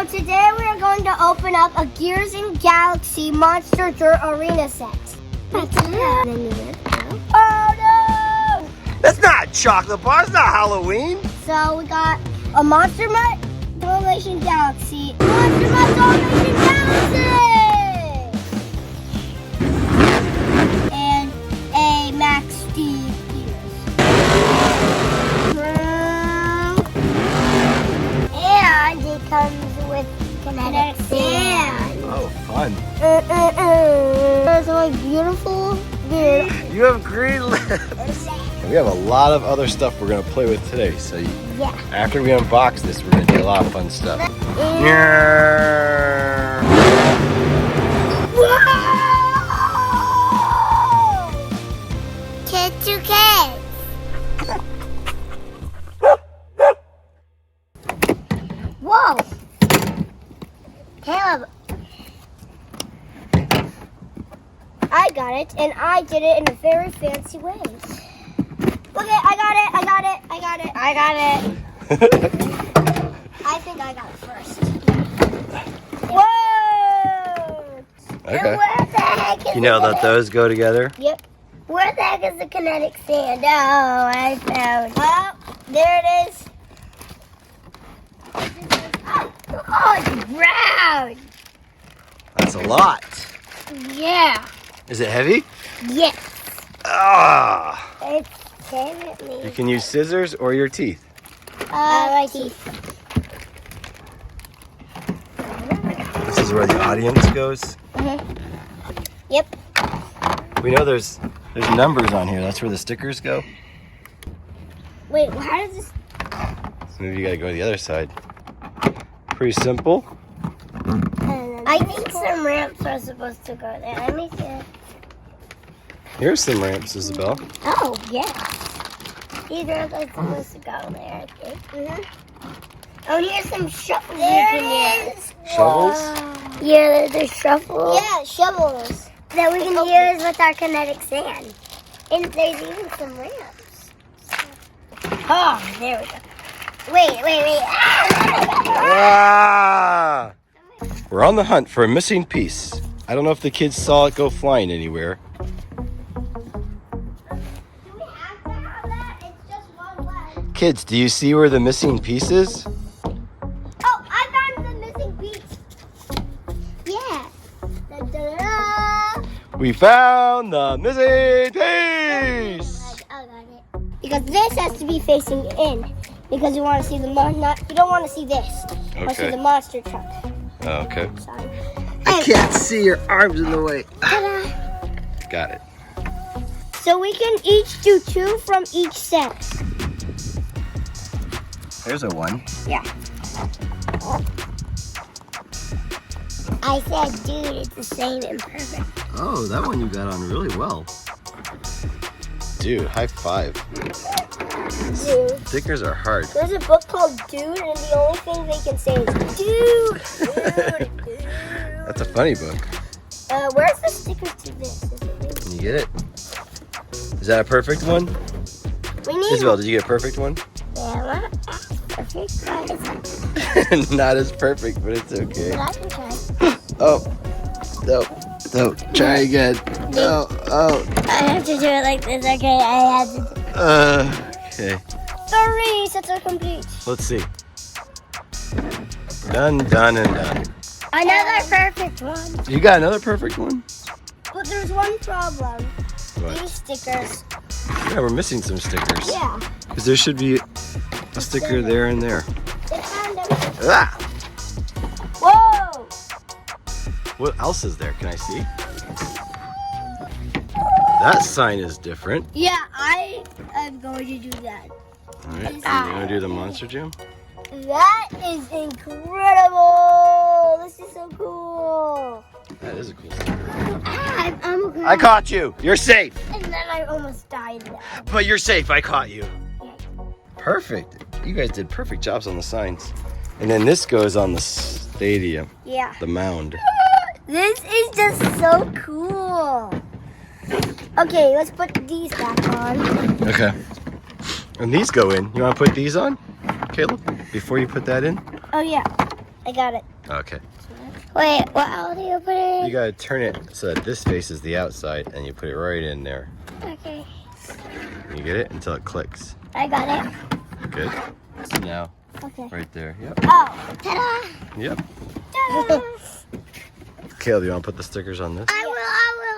So today we are going to open up a Gears and Galaxy Monster Dirt Arena set. Oh no! That's not a chocolate bar. It's not Halloween. So we got a Monster Mutt Dalmatian Galaxy. Monster Mutt Dalmatian Galaxy! And a Max Steve Gears. And it comes with kinetic sand. Oh, fun. It's so beautiful, dude. You have green lips. We have a lot of other stuff we're going to play with today. So Yeah. after we unbox this, we're going to do a lot of fun stuff. Whoa! Kids to kids. Whoa! Caleb. I got it, and I did it in a very fancy way. Okay, I got it. I think I got it first. Whoa! Okay. And where the heck is You know the that those go together? Yep. Where the heck is the kinetic sand? Oh, I found. Oh, there it is. Oh, it's brown. That's a lot. Yeah. Is it heavy? Yes. Ah! It's definitely. You can use scissors or your teeth. My teeth. This is where the audience goes. Yep. We know there's numbers on here. That's where the stickers go. Wait, how does this? So maybe you gotta go to the other side. Pretty simple. I think some ramps are supposed to go there. Let me see. Here's some ramps, Isabel. Oh, yeah. These ramps are supposed to go there, I think. Oh, here's some shovels. There it is. Shovels? Yeah, there's shovels. Yeah, shovels. That we can use with our kinetic sand. And there's even some ramps. Oh, there we go. Wait. Ah! We're on the hunt for a missing piece. I don't know if the kids saw it go flying anywhere. Do we have to have that? It's just one leg. Kids, do you see where the missing piece is? Oh, I found the missing piece. Yeah. Da-da-da. We found the missing piece! I got it. Because this has to be facing in. Because you want to see the you don't want to see this. You want to see Okay. the monster truck. Oh, okay. Sorry. I can't see your arms in the way. Ta-da. Got it. So we can each do 2 from each set. There's a one. Yeah. I said, dude, it's the same and perfect. Oh, that one you got on really well. Dude, high five. Dude. Stickers are hard. There's a book called Dude, and the only thing they can say is Dude. That's a funny book. Where's the sticker to this? Is it really? Can you get it? Is that a perfect one? We need Isabel, did you get a perfect one? Yeah, perfect. Not as perfect, but it's okay. But I can try. Oh, no. Try again. No, I have to do it like this, okay? I have to do okay. 3 sets are complete. Let's see. Done, and done. Another perfect one. You got another perfect one? But there's one problem. What? These stickers. Yeah, we're missing some stickers. Yeah. Because there should be a sticker there and there. They found them. Ah! Whoa! What else is there? Can I see? That sign is different. Yeah, I am going to do that. All right, you want to do the Monster Jam? That is incredible. This is so cool. That is a cool sticker. I'm okay. I caught you. You're safe. And then I almost died there. But you're safe. I caught you. Perfect. You guys did perfect jobs on the signs. And then this goes on the stadium, Yeah. the mound. This is just so cool. Okay, let's put these back on. Okay. And these go in. You want to put these on, Caleb? Before you put that in? Oh, yeah. I got it. Okay. Wait, what else do you put in? You gotta turn it so that this faces the outside, and you put it right in there. Okay. You get it until it clicks. I got it. Good. So now, Okay. right there. Yep. Oh, ta-da! Yep. Ta-da! Caleb, you want to put the stickers on this? I will.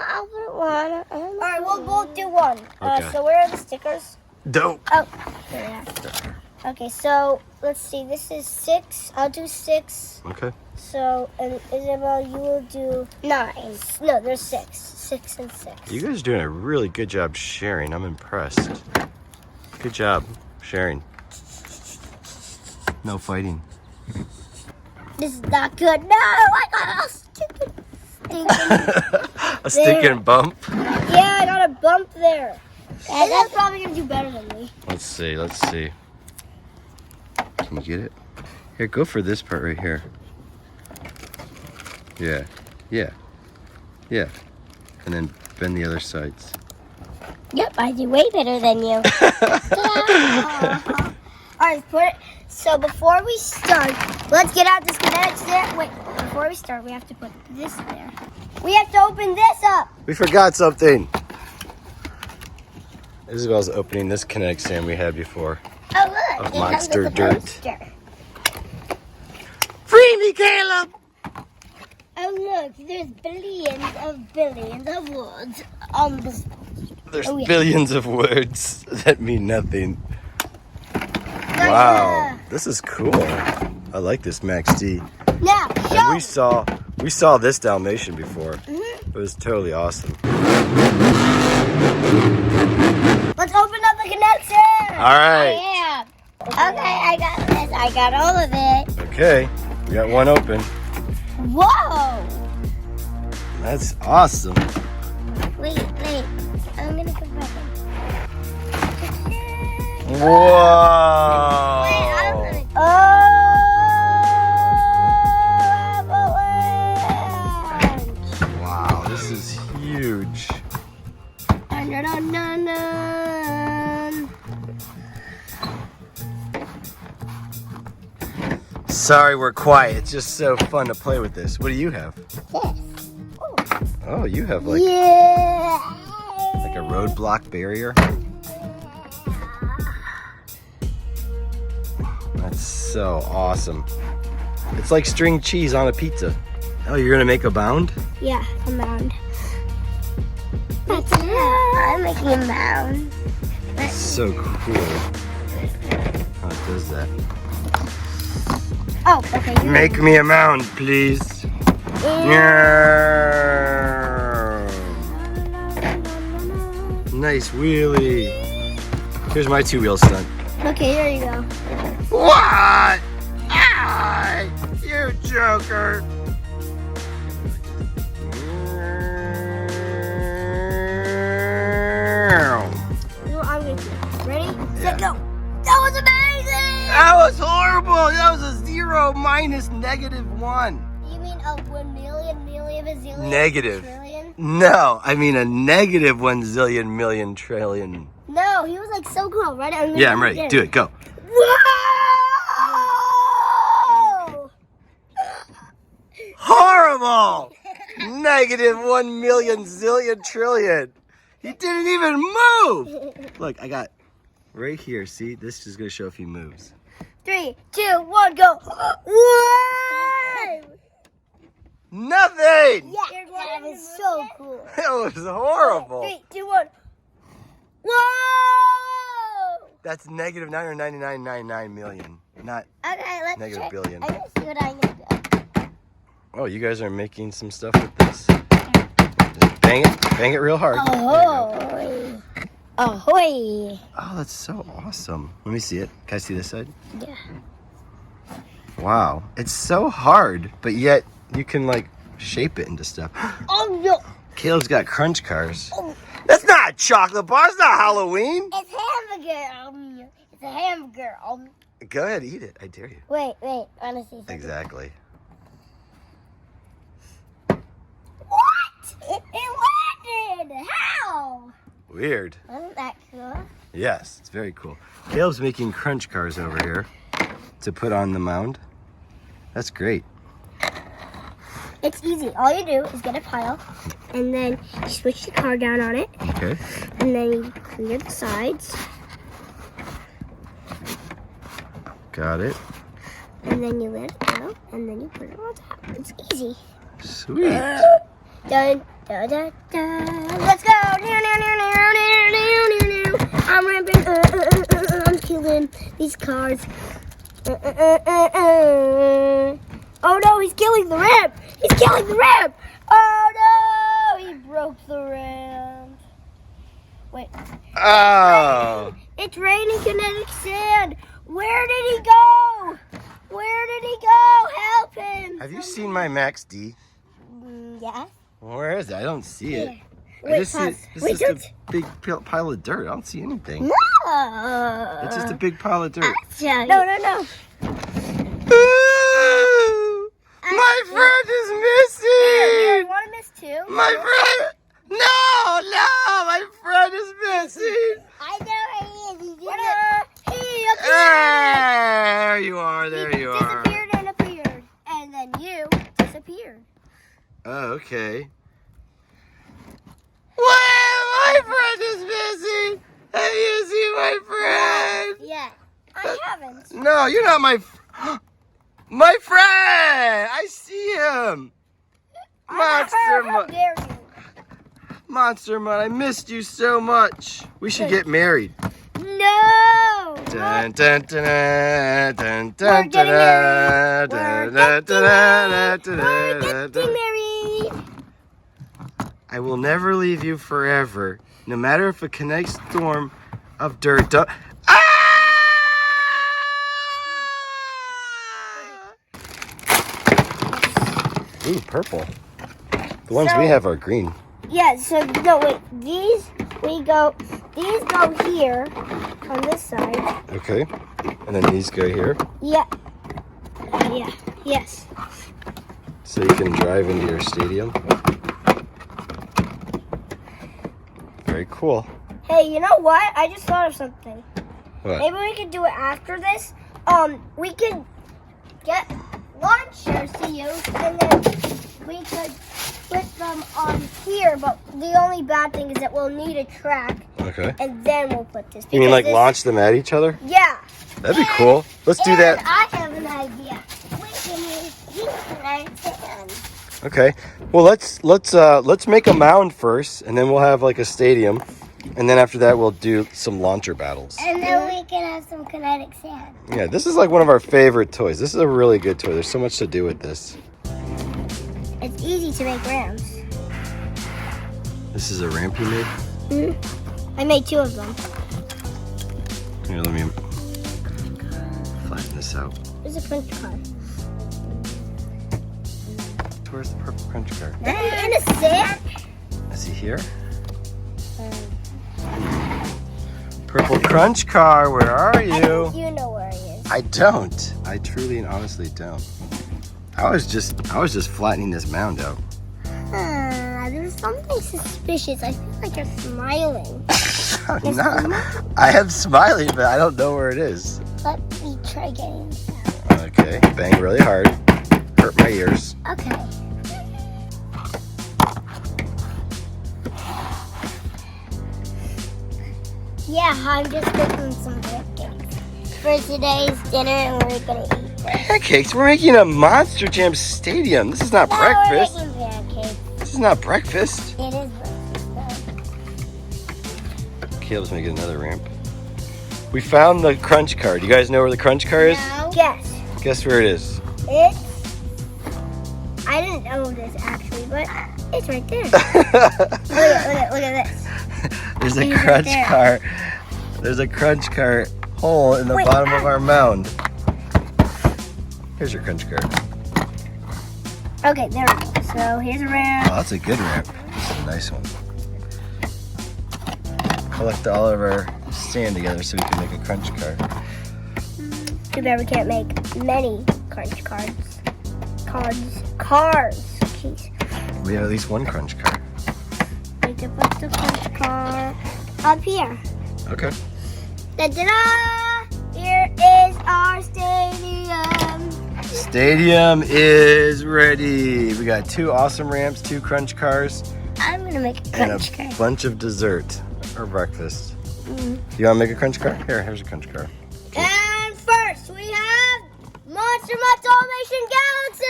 I'll put one. All right, we'll both do one. Okay. So where are the stickers? Dope. Oh, here they are. Okay, so let's see. This is 6. I'll do 6. Okay. So, and Isabel, you will do 9. No, there's 6. 6 and 6. You guys are doing a really good job sharing. I'm impressed. Good job sharing. No fighting. This is not good. No, I got a stinking. A stinking bump. Yeah, I got a bump there. Isabel's probably gonna do better than me. Let's see. Let's see. Can you get it? Here, go for this part right here. Yeah. Yeah. Yeah. And then bend the other sides. Yep, I do way better than you. Alright, put it. So before we start, let's get out this kinetic there. Wait, before we start, we have to put this there. We have to open this up. We forgot something. Isabel's opening this kinetic sand we had before. Oh, look. Of it Monster comes with a Dirt. poster. Free me, Caleb! Oh, look. There's billions of words on this. There's Oh, yeah. billions of words that mean nothing. Wow, this is cool. I like this Max D. Now, show. And we saw this Dalmatian before. It was totally awesome. Let's open up the kinetic sand. All right. Yeah. Okay, I got this. I got all of it. Okay, we got one open. Whoa. That's awesome. Wait. I'm gonna put back in. Whoa! Wow, this is huge. Sorry, we're quiet. It's just so fun to play with this. What do you have? Oh, you have like a roadblock barrier. That's so awesome. It's like string cheese on a pizza. Oh, you're gonna make a mound? Yeah, a mound. I'm making a mound. That's so cool. How it does that? Oh, okay. Make me a mound, please. Nice wheelie. Here's my 2-wheel stunt. Okay, here you go. What? Ah, you joker. I'm going to. Ready? Set, go. That was amazing! That was horrible. That was a 0 minus -1. You mean a 1 million, a zillion, Negative. trillion? No, I mean a -1 zillion million trillion. No, he was like so cool. Ready? Yeah, I'm ready. Do it. Go. Whoa! Horrible! -1 million zillion trillion. He didn't even move. Look, I got right here. See, this is gonna show if he moves. 3, 2, 1, go! Whoa! Nothing. Yeah, that was so cool. It was horrible. 3, 2, 1. Whoa! That's -999.99 million, not Okay, let's negative check. billion. I gotta see what I need. Oh, you guys are making some stuff with this. Just bang it real hard. There you go. Ahoy! Ahoy! Oh, that's so awesome. Let me see it. Can I see this side? Yeah. Wow, it's so hard, but yet you can like shape it into stuff. Oh no! Caleb's got crunch cars. Oh. That's not a chocolate bar. It's not Halloween. It's hamburger. It's a hamburger. Go ahead, eat it. I dare you. Wait. Honestly. Exactly. What? It landed. How? Weird. Wasn't that cool? Yes, it's very cool. Caleb's making crunch cars over here to put on the mound. That's great. It's easy. All you do is get a pile, and then you switch the car down on it. Okay. And then you clear the sides. Got it. And then you let it go, and then you put it on top. It's easy. Sweet. Dun, da, da, da. Let's go. I'm ramping. I'm killing these cars. Oh no, he's killing the ramp. He's killing the ramp. Oh no, he broke the ramp. Wait. Oh. It's raining kinetic sand. Where did he go? Where did he go? Help him. Have you seen my Max D? Yeah. Where is it? I don't see it. Wait, This is just a big pile of dirt. I don't see anything. No. It's just a big pile of dirt. No. Ooh, my friend is missing. You want to miss too? My friend. No, my friend is missing. I know he is. There you are. There you are. Disappeared and appeared. And then you disappeared. Oh, okay. Well, my friend is missing. Have you seen my friend? Yeah. I haven't. No, you're not my my friend. I see him. How dare you? Monster Mud, I missed you so much. We should get married. No. Dun, dun, dun, dun, dun, We're getting married. dun, We're dun, dun, dun, getting married. I will never leave you forever, no matter if a kinetic storm of dirt does. Ah! Ooh, purple. The ones we have are green. Yeah, so no wait, these go here on this side. Okay. And then these go here. Yeah. Yes. So you can drive into your stadium. Very cool. Hey, you know what? I just thought of something. What? Maybe we could do it after this. We could get launchers to use, and then we could put them on here. But the only bad thing is that we'll need a track. Okay. And then we'll put this. You mean like launch them at each other? Yeah. That'd be cool. Let's do that. I have an idea. We can use kinetic sand. Okay. Well, let's make a mound first, and then we'll have like a stadium, and then after that we'll do some launcher battles. And then we can have some kinetic sand. Yeah, this is like one of our favorite toys. This is a really good toy. There's so much to do with this. It's easy to make ramps. This is a ramp you made? I made 2 of them. Here, let me flatten this out. There's a crunch car. Where's the purple crunch car? In a sand? Is he here? Purple crunch car, where are you? I think you know where he is. I don't. I truly and honestly don't. I was just flattening this mound out. There's something suspicious. I feel like you're smiling. I'm not. I am smiling, but I don't know where it is. Let me try getting it out. Okay, bang really hard. Hurt my ears. Okay. Yeah, I'm just cooking some pancakes for today's dinner, and we're gonna eat. Pancakes? We're making a Monster Jam stadium. This is not breakfast. We're making pancakes. This is not breakfast. It is breakfast. Caleb's making another ramp. We found the crunch car. Do you guys know where the crunch car is? No. Guess. Guess where it is. I didn't know this actually, but it's right there. Look at this. There's a It's crunch right there. car. There's a crunch car hole in the bottom of our mound. Here's your crunch car. Okay, there we go. So here's a ramp. Oh, that's a good ramp. This is a nice one. Collect all of our sand together so we can make a crunch car. Too bad we can't make many crunch cars. Jeez. We have at least one crunch car. We can put the crunch car up here. Okay. Da-da-da! Here is our stadium. Stadium is ready. We got 2 awesome ramps, 2 crunch cars. I'm gonna make a crunch car. And a bunch of dessert or breakfast. You want to make a crunch car? Here's a crunch car. And first we have Monster Dalmatian Galaxy!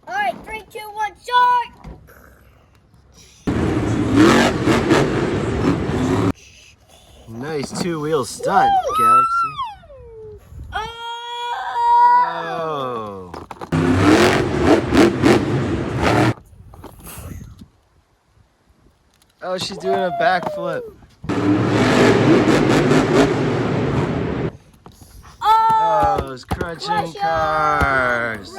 Alright, 3, 2, 1, start! Nice 2-wheel stunt, Galaxy. Oh! Oh, she's doing a backflip. Oh, those crunching cars.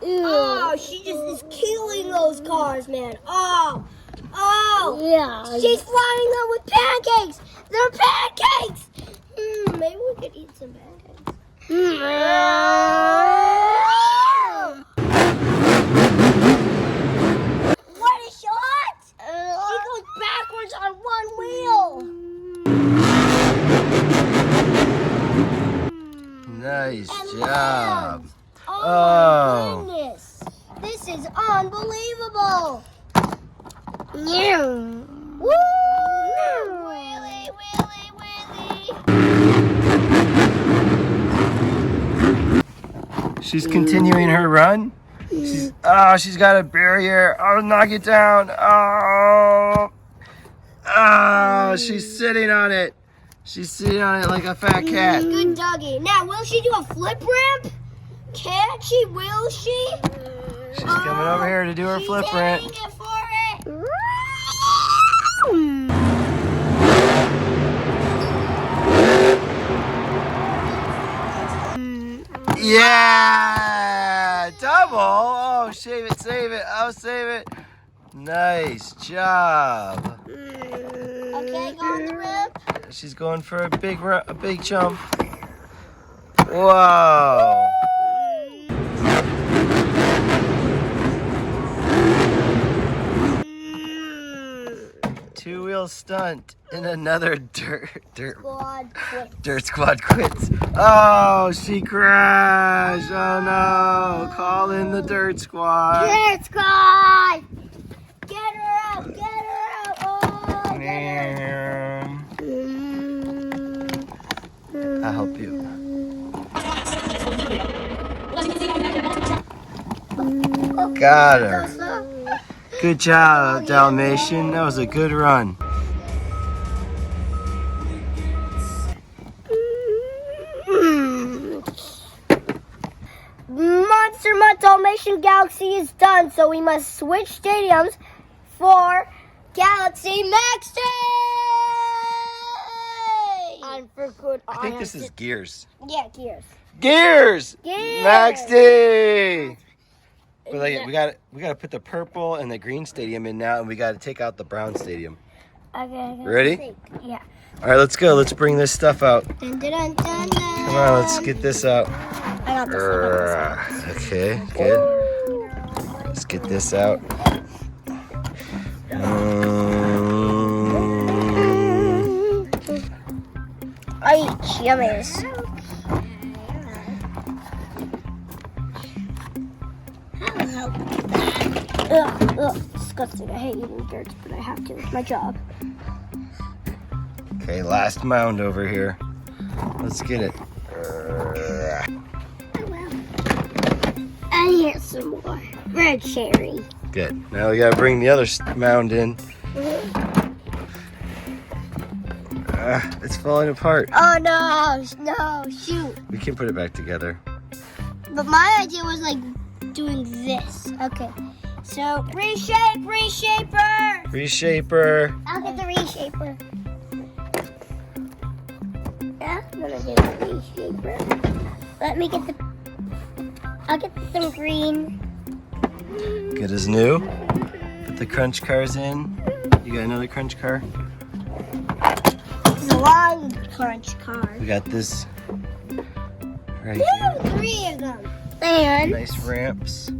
Oh, she just is killing those cars, man. Oh, yeah. She's flying them with pancakes. They're pancakes. Maybe we could eat some pancakes. What a shot! She goes backwards on one wheel. Nice job. Oh my goodness. This is unbelievable. Woo! Wheelie, wheelie, wheelie. She's continuing her run. She's got a barrier. Oh, knock it down. Oh, she's sitting on it. She's sitting on it like a fat cat. Good doggy. Now, will she do a flip ramp? Can she? Will she? She's coming over here to do her flip ramp. She's it for it. Yeah! Double! Oh, save it, save it. Oh, save it. Nice job. Okay, go on the ramp. She's going for a big jump. Whoa! Two-wheel stunt in another dirt squad quits. Oh, she crashed. Oh no! Call in the dirt squad. Dirt squad! Get her out! Get her out! Oh, Man. I'll help you. Got her. Good job, Dalmatian. That was a good run. Monster Dalmatian Galaxy is done, so we must switch stadiums for Galaxy Max Day! And for good, I think this is Gears. Yeah, Gears. Gears! Gears! Max Day! But like, we gotta put the purple and the green stadium in now, and we gotta take out the brown stadium. Okay. Ready? Yeah. All right, let's go. Let's bring this stuff out. Dun, dun, dun, dun, dun. Come on, let's get this out. I got this. Okay, good. Let's get this out. I eat yummies. Ugh, disgusting. I hate eating dirt, but I have to. It's my job. Okay, last mound over here. Let's get it. And here's some more. Red cherry. Good. Now we gotta bring the other mound in. It's falling apart. Oh no, shoot. We can put it back together. But my idea was like doing this. Okay. So reshaper. Reshaper. I'll get the reshaper. Yeah, I'm gonna get the reshaper. I'll get some green. Good as new. Put the crunch cars in. You got another crunch car? It's a long crunch car. We got this right Woo, here. 3 of them. And nice ramps.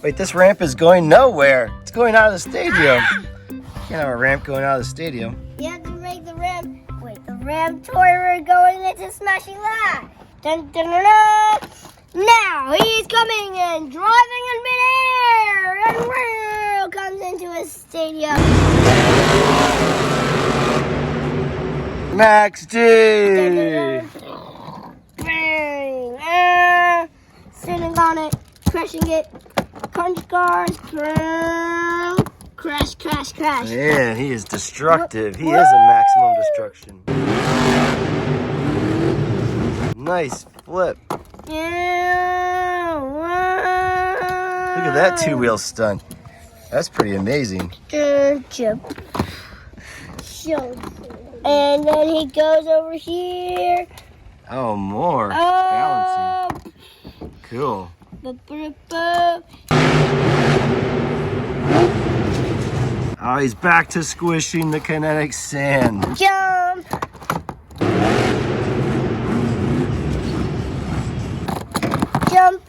Wait, this ramp is going nowhere. It's going out of the stadium. You can't have a ramp going out of the stadium. you have to make the ramp. Wait, the ramp toy we're going into smashing that. Dun, dun, dun, dun. Now he's coming and driving in midair and comes into his stadium. Max D! Bang! Sitting on it, crushing it, punch cars, crash, crash, crash. Man, he is destructive. He is a maximum destruction. Nice flip. Yeah, Look at that two-wheel stunt. That's pretty amazing. Jump. And then he goes over here. Oh, more. Balancing. Cool. Oh, he's back to squishing the kinetic sand. Jump. Jump.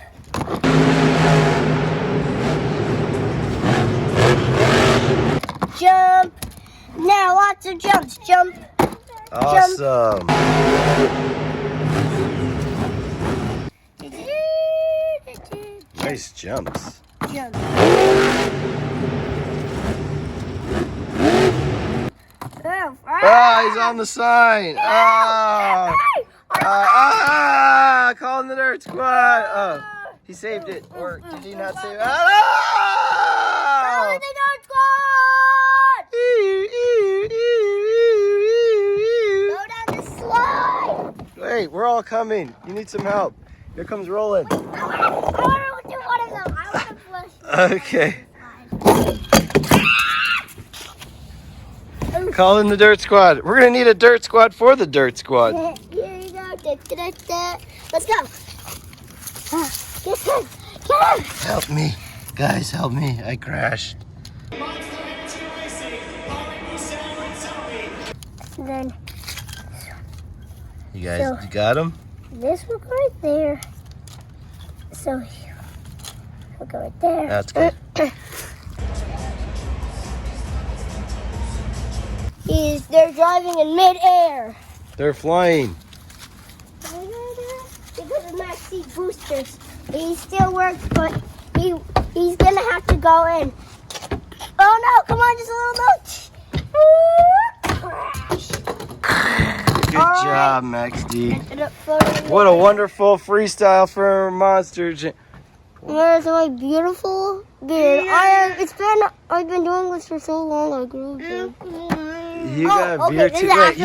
Jump. Now lots of jumps. Jump. Awesome. Nice jumps. Jump. Ah, he's on the sign. Calling the Dirt Squad. Oh, he saved it. Or did he not save it? Oh! The Dirt Squad! Go down the slide. Wait, we're all coming. You need some help. Here comes Roland. I want to do one of them. I want to flush. Okay. Call in the Dirt Squad. We're going to need a Dirt Squad for the Dirt Squad. Here you go. Let's go. Get in. Help me. Guys, help me. I crashed. Then You guys, you got him? this will go right there. So we'll go right there. That's good. They're driving in midair. They're flying. Because of my seat boosters. He still works, but he's gonna have to go in. Oh no, come on, just a little nudge. Crash. Good job, Max D. What a wonderful freestyle for Monster Jam. Where's my beautiful beard? I've been doing this for so long. I grew a beard. You got a beard okay, too. Wait,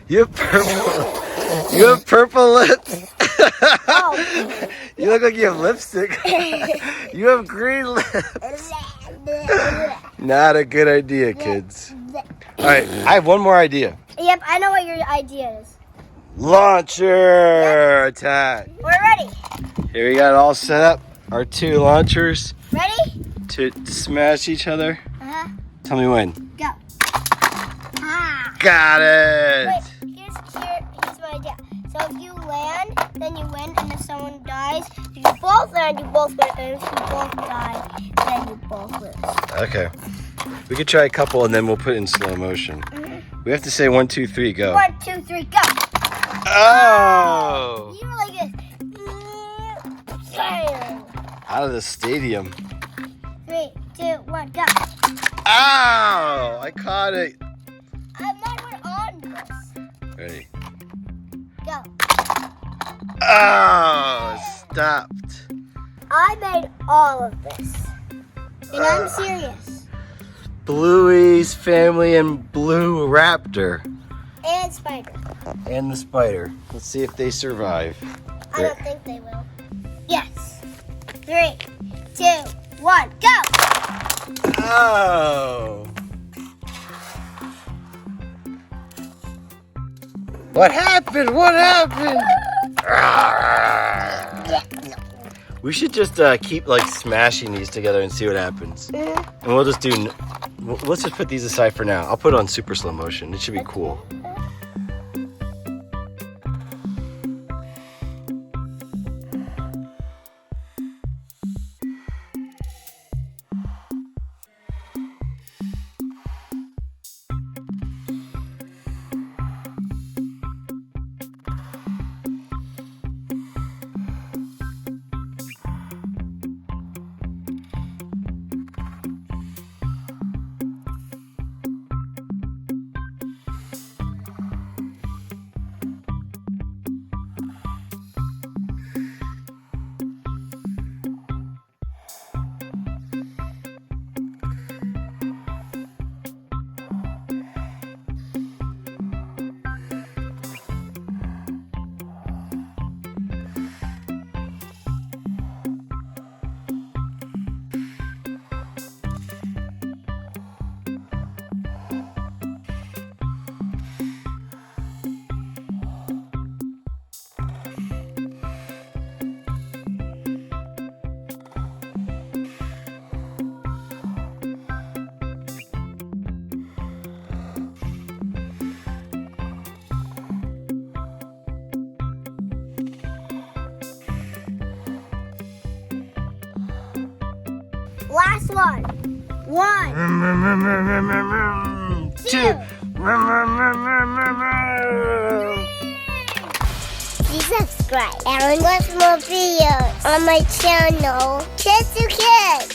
you have purple. You have purple lips. Oh. You look like you have lipstick. You have green lips. Not a good idea, kids. All right, I have one more idea. Yep, I know what your idea is. Launcher attack. We're ready. Here we got it all set up. Our two launchers Ready? to smash each other. Uh-huh. Tell me when. Go. Ah. Got it. Wait, here's my idea. So if you land, then you win, and if someone dies, if you both land, you both win, and if you both die, then you both lose. Okay. We could try a couple and then we'll put it in slow motion. We have to say 1, 2, 3, go. 1, 2, 3, go. Oh! You were like this. Bam. Out of the stadium. 3, 2, 1, go. Ow! I caught it. I'm not even on this. Ready. Go. Oh! Stopped. I made all of this. And I'm serious. Bluey's family and Blue Raptor. And Spider. And the spider. Let's see if they survive. I don't think they will. Yes. 3, 2, 1, go! Oh! What happened? What happened? We should just keep like smashing these together and see what happens. And we'll just do. Let's just put these aside for now. I'll put it on super slow motion. It should be cool. last one. 1, 2. Please subscribe and watch more videos on my channel, Kids to Kids.